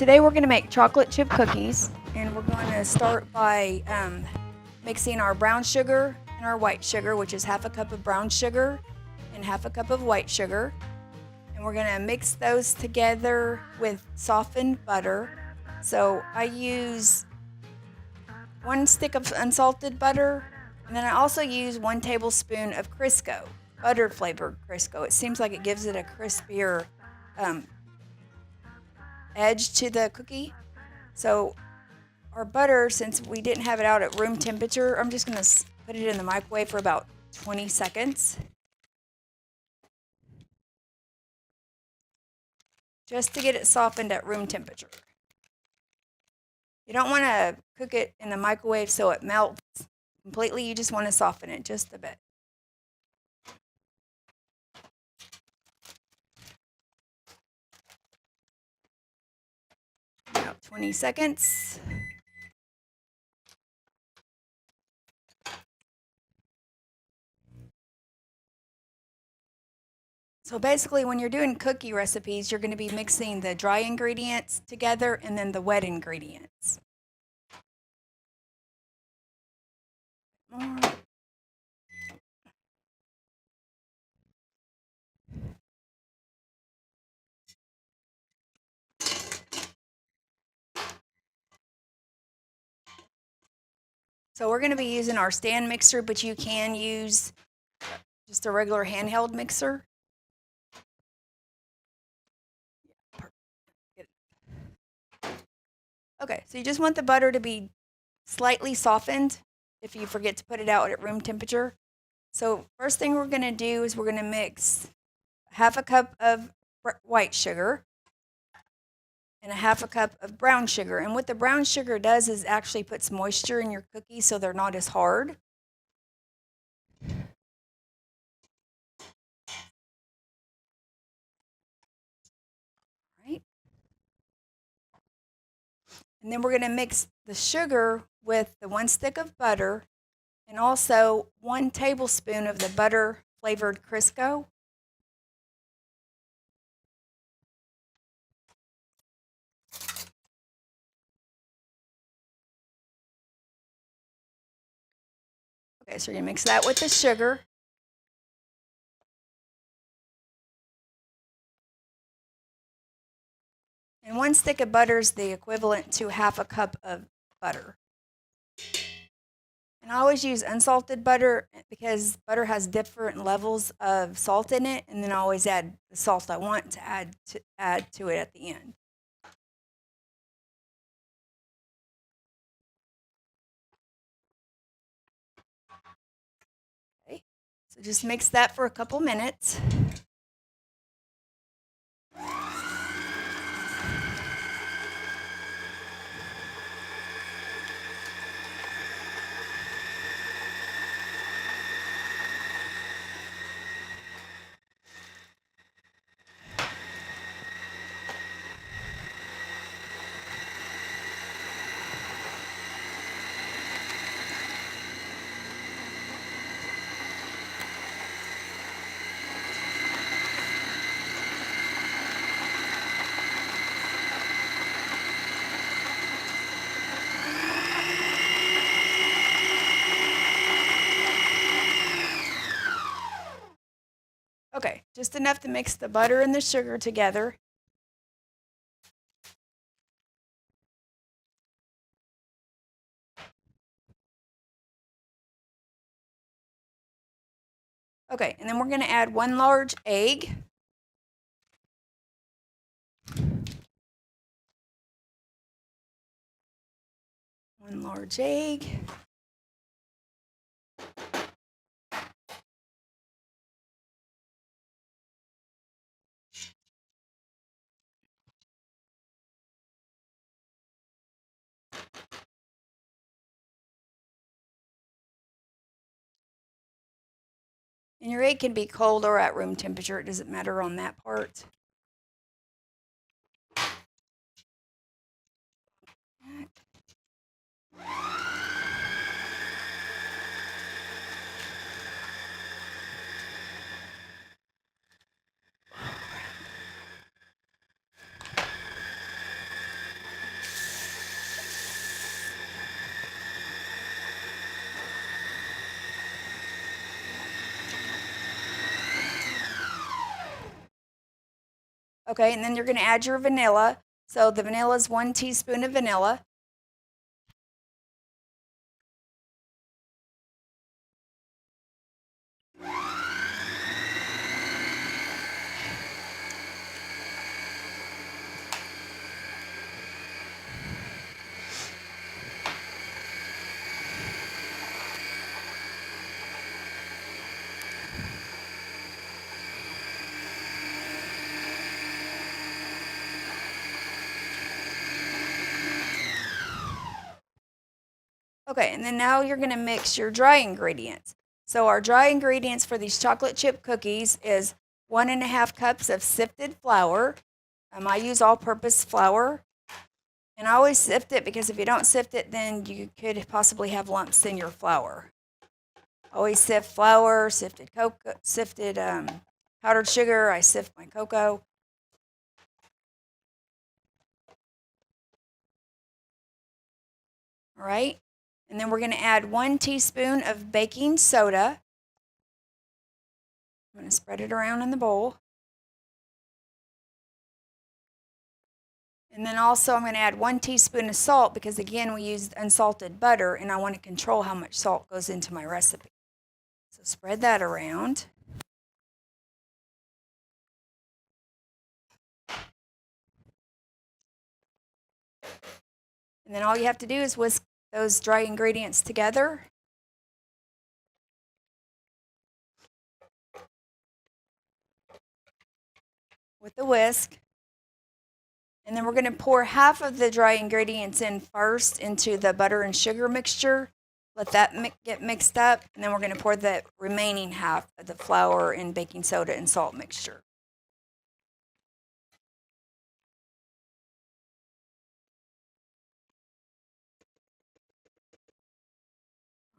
today we're going to make chocolate chip cookies, and we're going to start by mixing our brown sugar and our white sugar, which is half a cup of brown sugar and half a cup of white sugar. And we're going to mix those together with softened butter. So I use 1 stick of unsalted butter, and then I also use 1 tablespoon of Crisco, butter flavored Crisco. It seems like it gives it a crispier edge to the cookie. So our butter, since we didn't have it out at room temperature, I'm just going to put it in the microwave for about 20 seconds. Just to get it softened at room temperature. You don't want to cook it in the microwave so it melts completely. You just want to soften it just a bit. About 20 seconds. So basically, when you're doing cookie recipes, you're going to be mixing the dry ingredients together and then the wet ingredients. More. So we're going to be using our stand mixer, but you can use just a regular handheld mixer. Okay, so you just want the butter to be slightly softened if you forget to put it out at room temperature. So first thing we're going to do is we're going to mix half a cup of white sugar and a half a cup of brown sugar. And what the brown sugar does is actually puts moisture in your cookies so they're not as hard. Right. And then we're going to mix the sugar with the 1 stick of butter and also 1 tablespoon of the butter flavored Crisco. Okay, so you're going to mix that with the sugar. And 1 stick of butter is the equivalent to half a cup of butter. And I always use unsalted butter because butter has different levels of salt in it, and then I always add the salt I want to add to it at the end. Okay, so just mix that for a couple minutes. Okay, just enough to mix the butter and the sugar together. Okay, and then we're going to add 1 large egg. One large egg. And your egg can be cold or at room temperature. It doesn't matter on that part. Okay, and then you're going to add your vanilla. So the vanilla is 1 teaspoon of vanilla. Okay, and then now you're going to mix your dry ingredients. So our dry ingredients for these chocolate chip cookies is 1.5 cups of sifted flour. I use all-purpose flour. And I always sift it because if you don't sift it, then you could possibly have lumps in your flour. Always sift flour, sifted cocoa, sifted powdered sugar. I sift my cocoa. All right. And then we're going to add 1 teaspoon of baking soda. I'm going to spread it around in the bowl. And then also I'm going to add 1 teaspoon of salt because again we used unsalted butter and I want to control how much salt goes into my recipe. So spread that around. And then all you have to do is whisk those dry ingredients together. With the whisk. And then we're going to pour half of the dry ingredients in first into the butter and sugar mixture. Let that get mixed up. And then we're going to pour the remaining half of the flour and baking soda and salt mixture.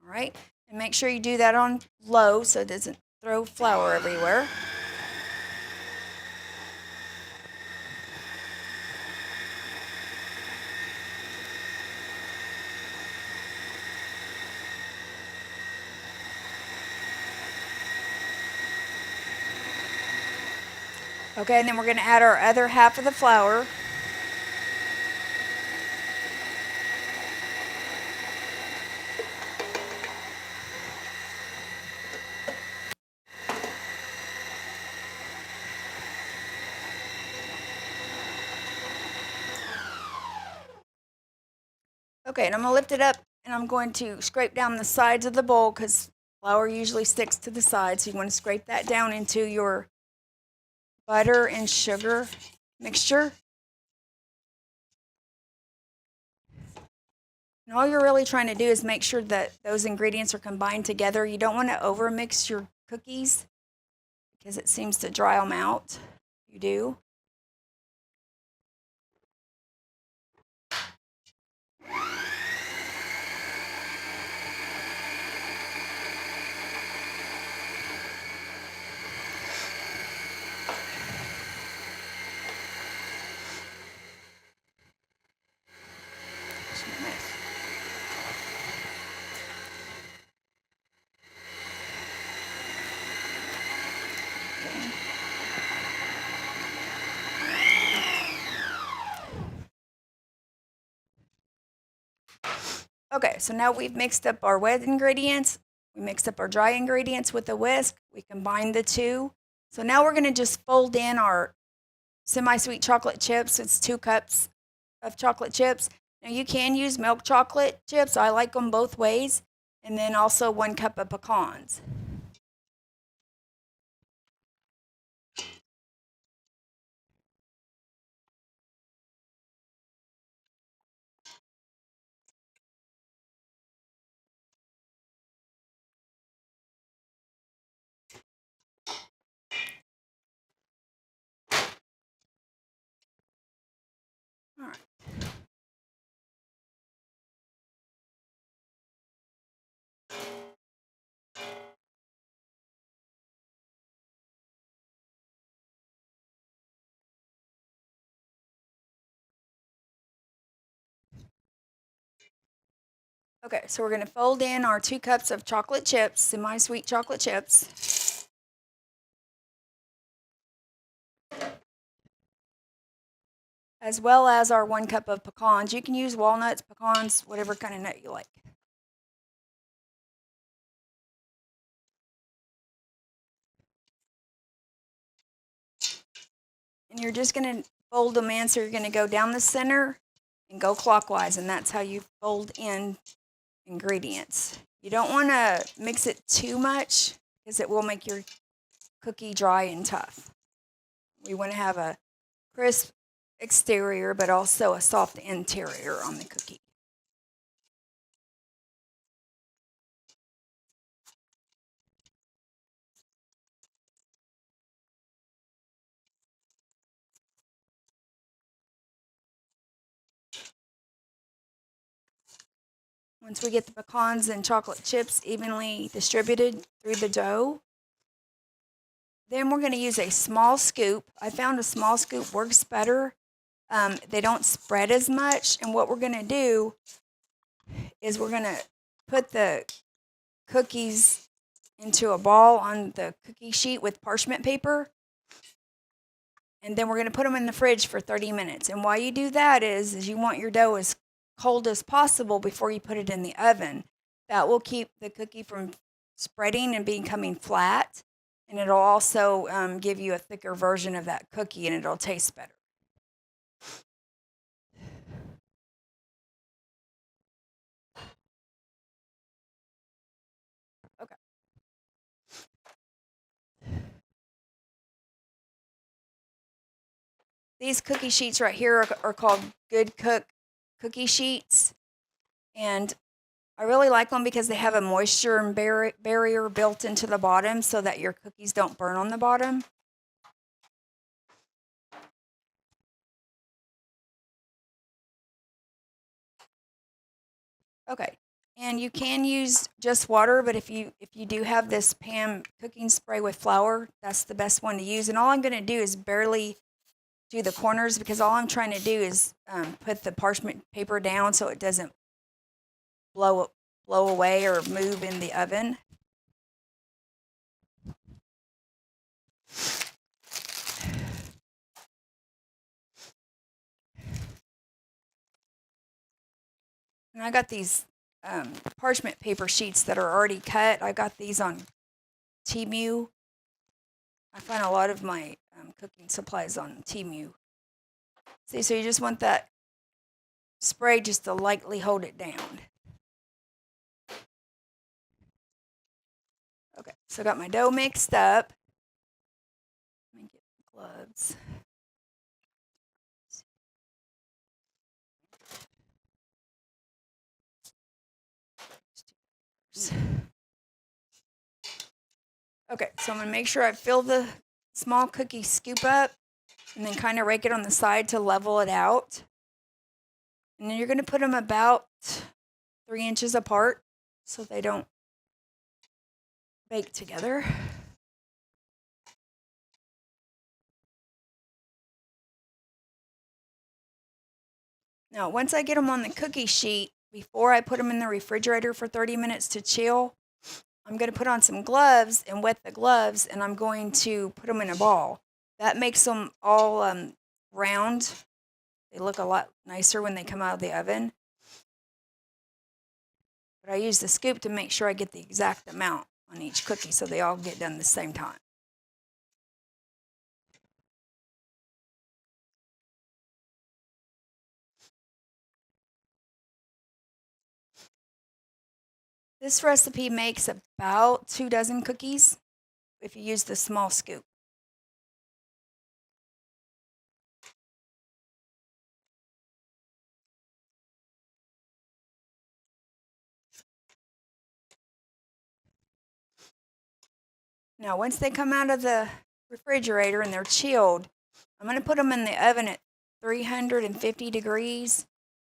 All right. And make sure you do that on low so it doesn't throw flour everywhere. Okay, and then we're going to add our other half of the flour. Okay, and I'm going to lift it up and I'm going to scrape down the sides of the bowl because flour usually sticks to the sides. So you want to scrape that down into your butter and sugar mixture. And all you're really trying to do is make sure that those ingredients are combined together. You don't want to overmix your cookies because it seems to dry them out. You do. Okay, so now we've mixed up our wet ingredients. We mixed up our dry ingredients with the whisk. We combined the two. So now we're going to just fold in our semi-sweet chocolate chips. It's 2 cups of chocolate chips. Now you can use milk chocolate chips. I like them both ways. And then also 1 cup of pecans. All right. Okay, so we're going to fold in our 2 cups of chocolate chips, semi-sweet chocolate chips. as well as our 1 cup of pecans. You can use walnuts, pecans, whatever kind of nut you like. And you're just going to fold them in, so you're going to go down the center and go clockwise, and that's how you fold in ingredients. You don't want to mix it too much because it will make your cookie dry and tough. We want to have a crisp exterior, but also a soft interior on the cookie. Once we get the pecans and chocolate chips evenly distributed through the dough, then we're going to use a small scoop. I found a small scoop works better. They don't spread as much. And what we're going to do is we're going to put the cookies into a ball on the cookie sheet with parchment paper. And then we're going to put them in the fridge for 30 minutes. And why you do that is you want your dough as cold as possible before you put it in the oven. That will keep the cookie from spreading and becoming flat. And it'll also give you a thicker version of that cookie, and it'll taste better. Okay. These cookie sheets right here are called Good Cook cookie sheets. And I really like them because they have a moisture and barrier built into the bottom so that your cookies don't burn on the bottom. Okay, and you can use just water, but if you do have this pan cooking spray with flour, that's the best one to use. And all I'm going to do is barely do the corners, because all I'm trying to do is put the parchment paper down so it doesn't blow away or move in the oven. And I got these parchment paper sheets that are already cut. I got these on Temu. I find a lot of my cooking supplies on Temu. See, so you just want that spray just to lightly hold it down. Okay, so I got my dough mixed up. Let me get the gloves. Okay, so I'm going to make sure I fill the small cookie scoop up and then kind of rake it on the side to level it out. And then you're going to put them about 3 inches apart so they don't bake together. Now, once I get them on the cookie sheet, before I put them in the refrigerator for 30 minutes to chill, I'm going to put on some gloves and wet the gloves, and I'm going to put them in a ball. That makes them all round. They look a lot nicer when they come out of the oven. But I use the scoop to make sure I get the exact amount on each cookie so they all get done at the same time. This recipe makes about 2 dozen cookies if you use the small scoop. Now, once they come out of the refrigerator and they're chilled, I'm going to put them in the oven at 350 degrees.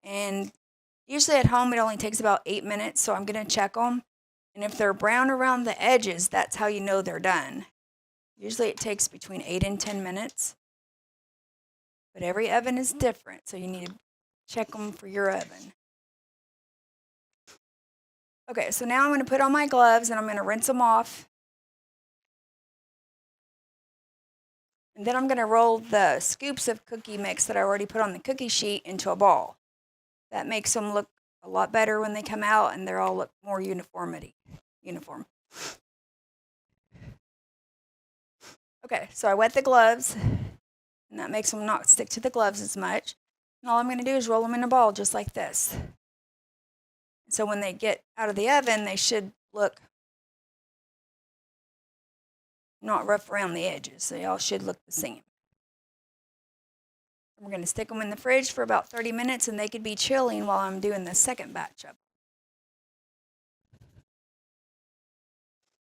And usually at home, it only takes about 8 minutes, so I'm going to check them. And if they're brown around the edges, that's how you know they're done. Usually it takes between 8 and 10 minutes. But every oven is different, so you need to check them for your oven. Okay, so now I'm going to put on my gloves and I'm going to rinse them off. And then I'm going to roll the scoops of cookie mix that I already put on the cookie sheet into a ball. That makes them look a lot better when they come out, and they're all look more uniform. Okay, so I wet the gloves, and that makes them not stick to the gloves as much. And all I'm going to do is roll them in a ball just like this. So when they get out of the oven, they should look not rough around the edges. They all should look the same. We're going to stick them in the fridge for about 30 minutes, and they could be chilling while I'm doing the second batch up.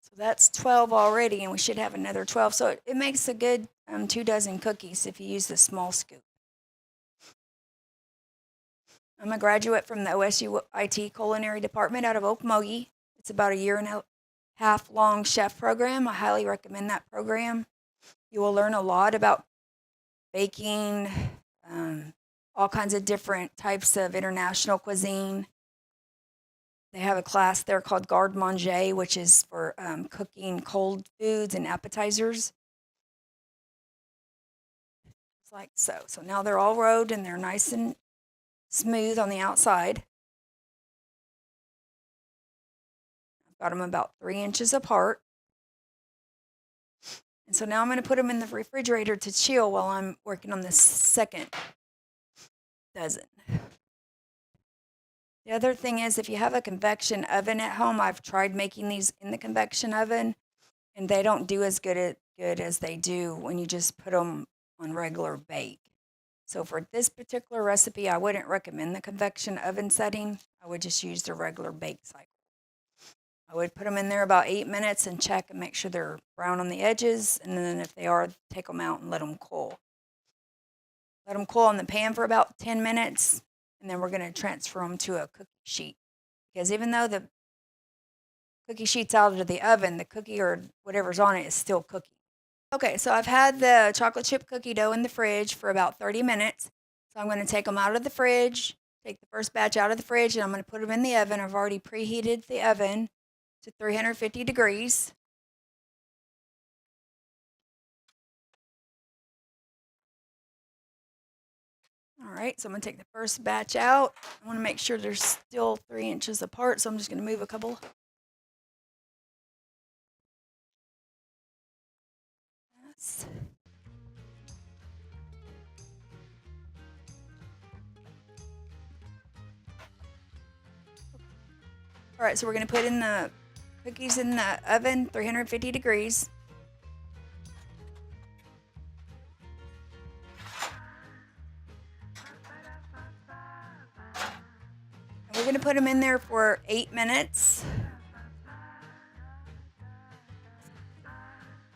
So that's 12 already, and we should have another 12. So it makes a good 2 dozen cookies if you use the small scoop. I'm a graduate from the OSU IT Culinary Department out of Okmulgee. It's about a 1.5 year long chef program. I highly recommend that program. You will learn a lot about baking, all kinds of different types of international cuisine. They have a class there called Garde Manger, which is for cooking cold foods and appetizers. It's like so. So now they're all rolled and they're nice and smooth on the outside. I've got them about 3 inches apart. And so now I'm going to put them in the refrigerator to chill while I'm working on this second dozen. The other thing is, if you have a convection oven at home, I've tried making these in the convection oven, and they don't do as good as they do when you just put them on regular bake. So for this particular recipe, I wouldn't recommend the convection oven setting. I would just use the regular bake cycle. I would put them in there about 8 minutes and check and make sure they're brown on the edges, and then if they are, take them out and let them cool. Let them cool in the pan for about 10 minutes. And then we're going to transfer them to a cookie sheet. Because even though the cookie sheet's out of the oven, the cookie or whatever's on it is still cooking. Okay, so I've had the chocolate chip cookie dough in the fridge for about 30 minutes. So I'm going to take them out of the fridge, take the first batch out of the fridge, and I'm going to put them in the oven. I've already preheated the oven to 350 degrees. All right, so I'm going to take the first batch out. I want to make sure they're still 3 inches apart, so I'm just going to move a couple. Yes. All right, so we're going to put in the cookies in the oven, 350 degrees. And we're going to put them in there for 8 minutes.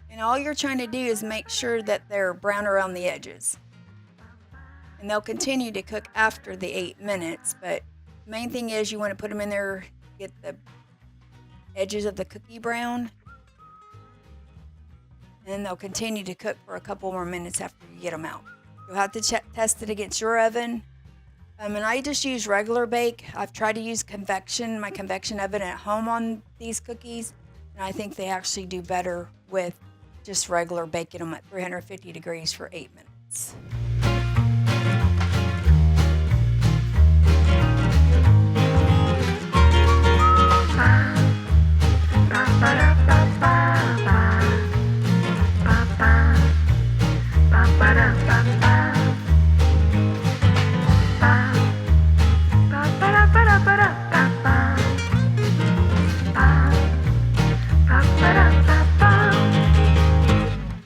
And all you're trying to do is make sure that they're brown around the edges. And they'll continue to cook after the 8 minutes, but the main thing is you want to put them in there, get the edges of the cookie brown, and then they'll continue to cook for a couple more minutes after you get them out. You'll have to test it against your oven. And I just use regular bake. I've tried to use my convection oven at home on these cookies, and I think they actually do better with just regular baking them at 350 degrees for 8 minutes.